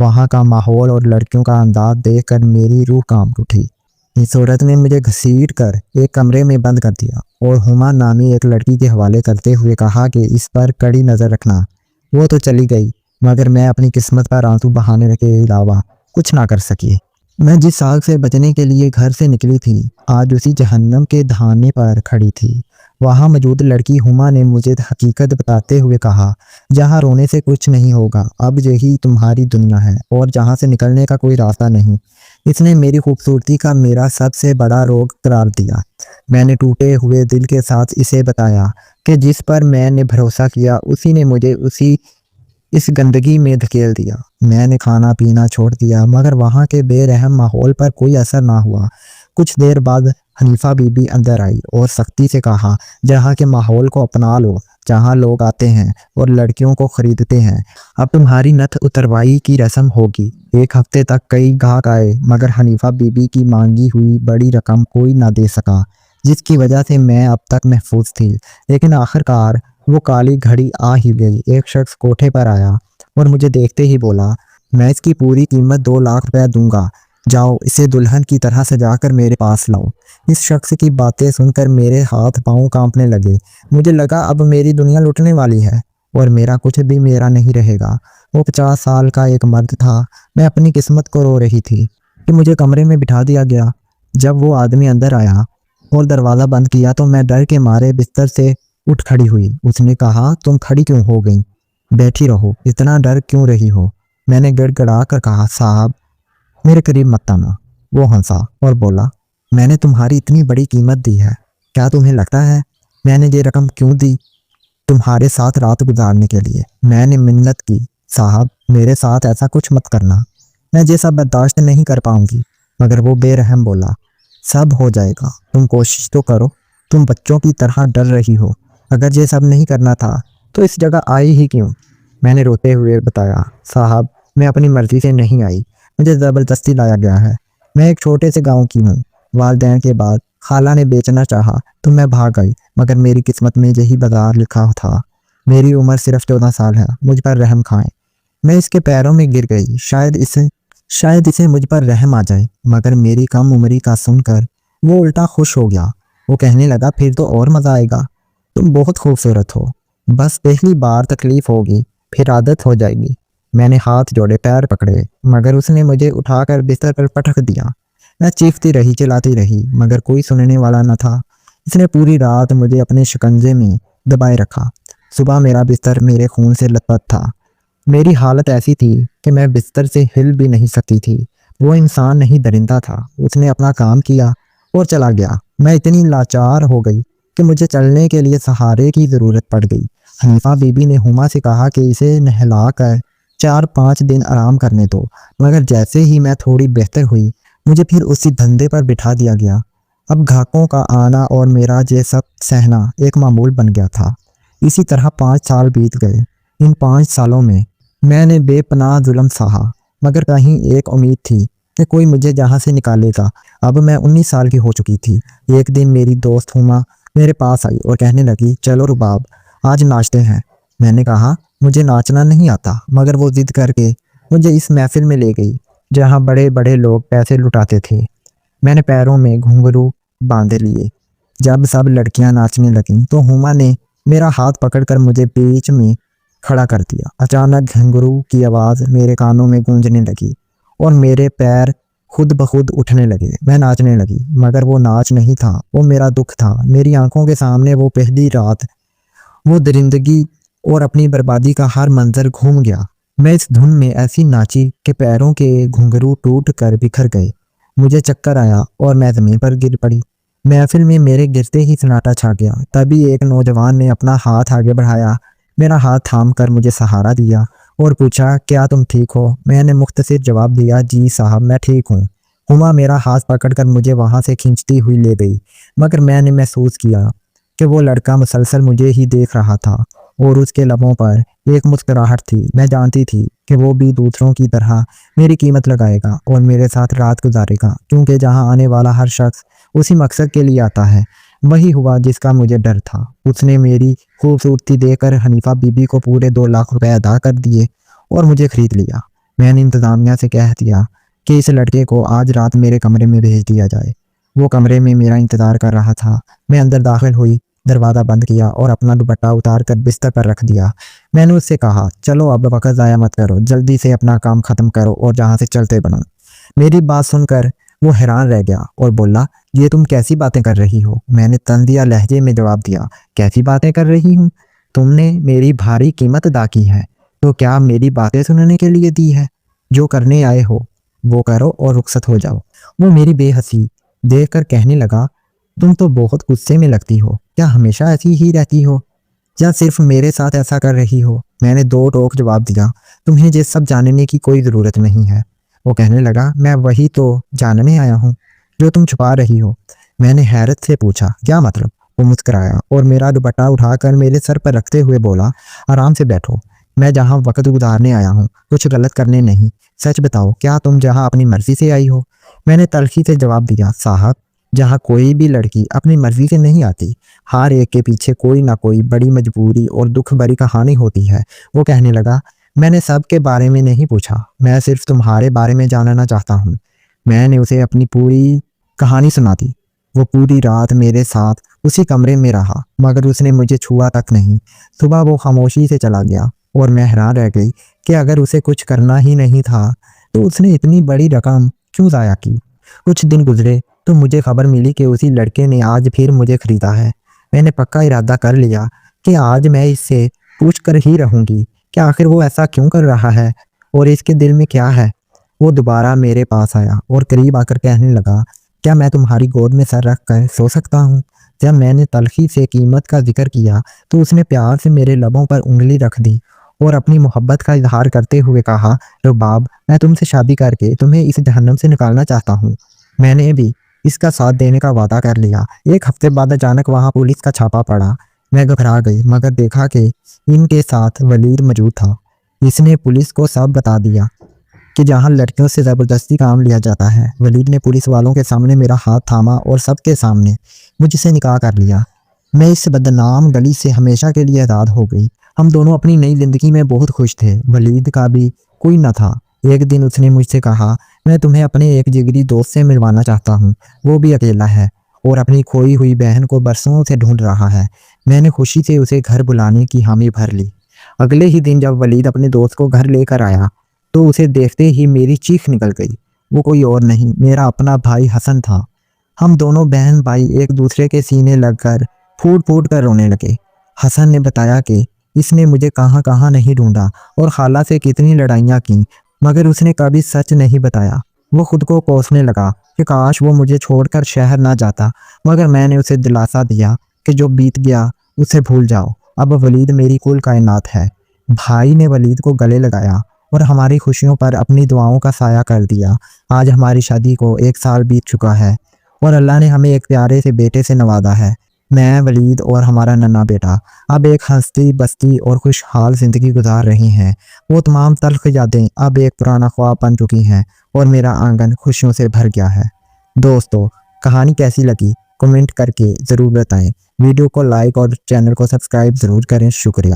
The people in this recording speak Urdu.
وہاں کا ماحول اور لڑکیوں کا انداز دیکھ کر میری روح کانپ اٹھی۔ اس عورت نے مجھے گھسیٹ کر ایک کمرے میں بند کر دیا اور ہما نامی ایک لڑکی کے حوالے کرتے ہوئے کہا کہ اس پر کڑی نظر رکھنا۔ وہ تو چلی گئی، مگر میں اپنی قسمت پر آنسو بہانے کے علاوہ کچھ نہ کر سکی۔ میں جس آگ سے بچنے کے لیے گھر سے نکلی تھی، آج اسی جہنم کے دہانے پر کھڑی تھی۔ وہاں موجود لڑکی ہما نے مجھے حقیقت بتاتے ہوئے کہا، جہاں رونے سے کچھ نہیں ہوگا، اب یہی تمہاری دنیا ہے اور جہاں سے نکلنے کا کوئی راستہ نہیں۔ اس نے میری خوبصورتی کا میرا سب سے بڑا روگ قرار دیا۔ میں نے ٹوٹے ہوئے دل کے ساتھ اسے بتایا کہ جس پر میں نے بھروسہ کیا اسی نے مجھے اس گندگی میں دھکیل دیا۔ میں نے کھانا پینا چھوڑ دیا، مگر وہاں کے بے رحم ماحول پر کوئی اثر نہ ہوا۔ کچھ دیر بعد حنیفہ بی بی اندر آئی اور سختی سے کہا، جہاں کے ماحول کو اپنا لو، جہاں لوگ آتے ہیں اور لڑکیوں کو خریدتے ہیں۔ اب تمہاری نت اتروائی کی رسم ہوگی۔ ایک ہفتے تک کئی گاہک آئے، مگر حنیفہ بی بی کی مانگی ہوئی بڑی رقم کوئی نہ دے سکا، جس کی وجہ سے میں اب تک محفوظ تھی۔ لیکن آخرکار وہ کالی گھڑی آ ہی گئی۔ ایک شخص کوٹھے پر آیا اور مجھے دیکھتے ہی بولا، میں اس کی پوری قیمت 2 لاکھ روپے دوں گا، جاؤ اسے دلہن کی طرح سجا کر میرے پاس لاؤ۔ اس شخص کی باتیں سن کر میرے ہاتھ پاؤں کانپنے لگے۔ مجھے لگا اب میری دنیا لٹنے والی ہے اور میرا کچھ بھی میرا نہیں رہے گا۔ وہ 50 سال کا ایک مرد تھا۔ میں اپنی قسمت کو رو رہی تھی کہ مجھے کمرے میں بٹھا دیا گیا۔ جب وہ آدمی اندر آیا اور دروازہ بند کیا تو میں ڈر کے مارے بستر سے اٹھ کھڑی ہوئی۔ اس نے کہا، تم کھڑی کیوں ہو گئی؟ بیٹھی رہو، اتنا ڈر کیوں رہی ہو؟ میں نے گڑ گڑا کر کہا، صاحب میرے قریب مت آنا۔ وہ ہنسا اور بولا، میں نے تمہاری اتنی بڑی قیمت دی ہے، کیا تمہیں لگتا ہے میں نے یہ رقم کیوں دی؟ تمہارے ساتھ رات گزارنے کے لیے۔ میں نے منت کی، صاحب میرے ساتھ ایسا کچھ مت کرنا، میں یہ سب برداشت نہیں کر پاؤں گی۔ مگر وہ بے رحم بولا، سب ہو جائے گا، تم کوشش تو کرو، تم بچوں کی طرح ڈر رہی ہو۔ اگر یہ سب نہیں کرنا تھا تو اس جگہ آئی ہی کیوں؟ میں نے روتے ہوئے بتایا، صاحب میں اپنی مرضی سے نہیں آئی، مجھے زبردستی لایا گیا ہے۔ میں ایک چھوٹے سے گاؤں کی ہوں۔ والدین کے بعد خالہ نے بیچنا چاہا تو میں بھاگ گئی، مگر میری قسمت میں یہی بازار لکھا تھا۔ میری عمر صرف 14 سال ہے، مجھ پر رحم کھائیں۔ میں اس کے پیروں میں گر گئی، شاید اسے مجھ پر رحم آ جائے۔ مگر میری کم عمری کا سن کر وہ الٹا خوش ہو گیا۔ وہ کہنے لگا، پھر تو اور مزہ آئے گا، تم بہت خوبصورت ہو، بس پہلی بار تکلیف ہوگی، پھر عادت ہو جائے گی۔ میں نے ہاتھ جوڑے، پیر پکڑے، مگر اس نے مجھے اٹھا کر بستر پر پٹک دیا۔ میں چیختی رہی، چلاتی رہی، مگر کوئی سننے والا نہ تھا۔ اس نے پوری رات مجھے اپنے شکنجے میں دبائے رکھا۔ صبح میرا بستر میرے خون سے لت پت تھا۔ میری حالت ایسی تھی کہ میں بستر سے ہل بھی نہیں سکتی تھی۔ وہ انسان نہیں، درندہ تھا۔ اس نے اپنا کام کیا اور چلا گیا۔ میں اتنی لاچار ہو گئی کہ مجھے چلنے کے لیے سہارے کی ضرورت پڑ گئی۔ حنیفہ بی بی نے ہما سے کہا کہ اسے نہلا کر 4-5 دن آرام کرنے دو، مگر جیسے ہی میں تھوڑی بہتر ہوئی مجھے پھر اسی دھندے پر بٹھا دیا گیا۔ اب گاہکوں کا آنا اور میرا یہ سب سہنا ایک معمول بن گیا تھا۔ اسی طرح 5 سال بیت گئے۔ ان 5 سالوں میں میں نے بے پناہ ظلم سہا، مگر کہیں ایک امید تھی کہ کوئی مجھے جہاں سے نکالے گا۔ اب میں 19 سال کی ہو چکی تھی۔ ایک دن میری دوست ہما میرے پاس آئی اور کہنے لگی، چلو رباب آج ناچتے ہیں۔ میں نے کہا، مجھے ناچنا نہیں آتا، مگر وہ ضد کر کے مجھے اس محفل میں لے گئی جہاں بڑے بڑے لوگ پیسے لٹاتے تھے۔ میں نے پیروں میں گھنگرو باندھے لیے۔ جب سب لڑکیاں ناچنے لگیں تو ہما نے میرا ہاتھ پکڑ کر مجھے بیچ میں کھڑا کر دیا۔ اچانک گھنگرو کی آواز میرے کانوں میں گونجنے لگی اور میرے پیر خود بخود اٹھنے لگے۔ میں ناچنے لگی، مگر وہ ناچ نہیں تھا، وہ میرا دکھ تھا۔ میری آنکھوں کے سامنے وہ پہلی رات، وہ درندگی اور اپنی بربادی کا ہر منظر گھوم گیا۔ میں اس دھن میں ایسی ناچی کہ پیروں کے گھنگرو ٹوٹ کر بکھر گئے۔ مجھے چکر آیا اور میں زمین پر گر پڑی۔ محفل میں میرے گرتے ہی سناٹا چھا گیا۔ تبھی ایک نوجوان نے اپنا ہاتھ آگے بڑھایا، میرا ہاتھ تھام کر مجھے سہارا دیا اور پوچھا، کیا تم ٹھیک ہو؟ میں نے مختصر جواب دیا، جی صاحب میں ٹھیک ہوں۔ ہما میرا ہاتھ پکڑ کر مجھے وہاں سے کھینچتی ہوئی لے گئی، مگر میں نے محسوس کیا کہ وہ لڑکا مسلسل مجھے ہی دیکھ رہا تھا اور اس کے لبوں پر ایک مسکراہٹ تھی۔ میں جانتی تھی کہ وہ بھی دوسروں کی طرح میری قیمت لگائے گا اور میرے ساتھ رات گزارے گا، کیونکہ جہاں آنے والا ہر شخص اسی مقصد کے لیے آتا ہے۔ وہی ہوا جس کا مجھے ڈر تھا۔ اس نے میری خوبصورتی دیکھ کر حنیفہ بی بی کو پورے 2 لاکھ روپے ادا کر دیے اور مجھے خرید لیا۔ میں نے انتظامیہ سے کہہ دیا کہ اس لڑکے کو آج رات میرے کمرے میں بھیج دیا جائے۔ وہ کمرے میں میرا انتظار کر رہا تھا۔ میں اندر داخل ہوئی، دروازہ بند کیا اور اپنا دوپٹہ اتار کر بستر پر رکھ دیا۔ میں نے اس سے کہا، چلو اب وقت ضائع مت کرو، جلدی سے اپنا کام ختم کرو اور جہاں سے چلتے بنو۔ میری بات سن کر وہ حیران رہ گیا اور بولا، یہ تم کیسی باتیں کر رہی ہو؟ میں نے تندیا لہجے میں جواب دیا، کیسی باتیں کر رہی ہوں؟ تم نے میری بھاری قیمت ادا کی ہے تو کیا میری باتیں سننے کے لیے دی ہے؟ جو کرنے آئے ہو وہ کرو اور رخصت ہو جاؤ۔ وہ میری بے حسی دیکھ کر کہنے لگا، تم تو بہت غصے میں لگتی ہو، کیا ہمیشہ ایسی ہی رہتی ہو یا صرف میرے ساتھ ایسا کر رہی ہو؟ میں نے دو ٹوک جواب دیا، تمہیں یہ سب جاننے کی کوئی ضرورت نہیں ہے۔ وہ کہنے لگا، میں وہی تو جاننے آیا ہوں جو تم چھپا رہی ہو۔ میں نے حیرت سے پوچھا، کیا مطلب؟ وہ مسکرایا اور میرا دوپٹہ اٹھا کر میرے سر پر رکھتے ہوئے بولا، آرام سے بیٹھو، میں جہاں وقت گزارنے آیا ہوں کچھ غلط کرنے نہیں، سچ بتاؤ کیا تم جہاں اپنی مرضی سے آئی ہو؟ میں نے تلخی سے جواب دیا، صاحب جہاں کوئی بھی لڑکی اپنی مرضی سے نہیں آتی، ہر ایک کے پیچھے کوئی نہ کوئی بڑی مجبوری اور دکھ بھری کہانی ہوتی ہے۔ وہ کہنے لگا، میں نے سب کے بارے میں نہیں پوچھا، میں صرف تمہارے بارے میں جاننا چاہتا ہوں۔ میں نے اسے اپنی پوری کہانی سنا دی۔ وہ پوری رات میرے ساتھ اسی کمرے میں رہا مگر اس نے مجھے چھوا تک نہیں۔ صبح وہ خاموشی سے چلا گیا اور میں حیران رہ گئی کہ اگر اسے کچھ کرنا ہی نہیں تھا تو اس نے اتنی بڑی رقم کیوں ضائع کی؟ کچھ دن گزرے تو مجھے خبر ملی کہ اسی لڑکے نے آج پھر مجھے خریدا ہے۔ میں نے پکا ارادہ کر لیا کہ آج میں اس سے پوچھ کر ہی رہوں گی کہ آخر وہ ایسا کیوں کر رہا ہے اور اس کے دل میں کیا ہے۔ وہ دوبارہ میرے پاس آیا اور قریب آ کر کہنے لگا، کیا میں تمہاری گود میں سر رکھ کر سو سکتا ہوں؟ جب میں نے تلخی سے قیمت کا ذکر کیا تو اس نے پیار سے میرے لبوں پر انگلی رکھ دی اور اپنی محبت کا اظہار کرتے ہوئے کہا، رباب میں تم سے شادی کر کے تمہیں اس جہنم سے نکالنا چاہتا ہوں۔ میں نے بھی اس کا ساتھ دینے کا وعدہ کر لیا۔ ایک ہفتے بعد اچانک وہاں پولیس کا چھاپا پڑا۔ میں گھبرا گئی مگر دیکھا کہ ان کے ساتھ ولید موجود تھا۔ اس نے پولیس کو سب بتا دیا کہ جہاں لڑکیوں سے زبردستی کام لیا جاتا ہے۔ ولید نے پولیس والوں کے سامنے میرا ہاتھ تھاما اور سب کے سامنے مجھ سے نکاح کر لیا۔ میں اس بدنام گلی سے ہمیشہ کے لیے آزاد ہو گئی۔ ہم دونوں اپنی نئی زندگی میں بہت خوش تھے۔ ولید کا بھی کوئی نہ تھا۔ ایک دن اس نے مجھ سے کہا، میں تمہیں اپنے ایک جگری دوست سے ملوانا چاہتا ہوں، وہ بھی اکیلا ہے اور اپنی کھوئی ہوئی بہن کو برسوں سے ڈھونڈ رہا ہے۔ میں نے خوشی سے اسے گھر بلانے کی حامی بھر لی۔ اگلے ہی دن جب ولید اپنے دوست کو گھر لے کر آیا تو اسے دیکھتے ہی میری چیخ نکل گئی۔ وہ کوئی اور نہیں، میرا اپنا بھائی حسن تھا۔ ہم دونوں بہن بھائی ایک دوسرے کے سینے لگ کر پھوٹ پھوٹ کر رونے لگے۔ حسن نے بتایا کہ اس نے مجھے کہاں کہاں نہیں ڈھونڈا اور خالہ سے کتنی لڑائیاں کیں مگر اس نے کبھی سچ نہیں بتایا۔ وہ خود کو کوسنے لگا کہ کاش وہ مجھے چھوڑ کر شہر نہ جاتا مگر میں نے اسے دلاسا دیا کہ جو بیت گیا اسے بھول جاؤ، اب ولید میری کل کائنات ہے۔ بھائی نے ولید کو گلے لگایا اور ہماری خوشیوں پر اپنی دعاؤں کا سایہ کر دیا۔ آج ہماری شادی کو 1 سال بیت چکا ہے اور اللہ نے ہمیں ایک پیارے سے بیٹے سے نوازا ہے۔ میں، ولید اور ہمارا ننھا بیٹا اب ایک ہنستی بستی اور خوشحال زندگی گزار رہی ہیں۔ وہ تمام تلخ یادیں اب ایک پرانا خواب بن چکی ہیں اور میرا آنگن خوشیوں سے بھر گیا ہے۔ دوستو، کہانی کیسی لگی کمنٹ کر کے ضرور بتائیں۔ ویڈیو کو لائک اور چینل کو سبسکرائب ضرور کریں۔ شکریہ۔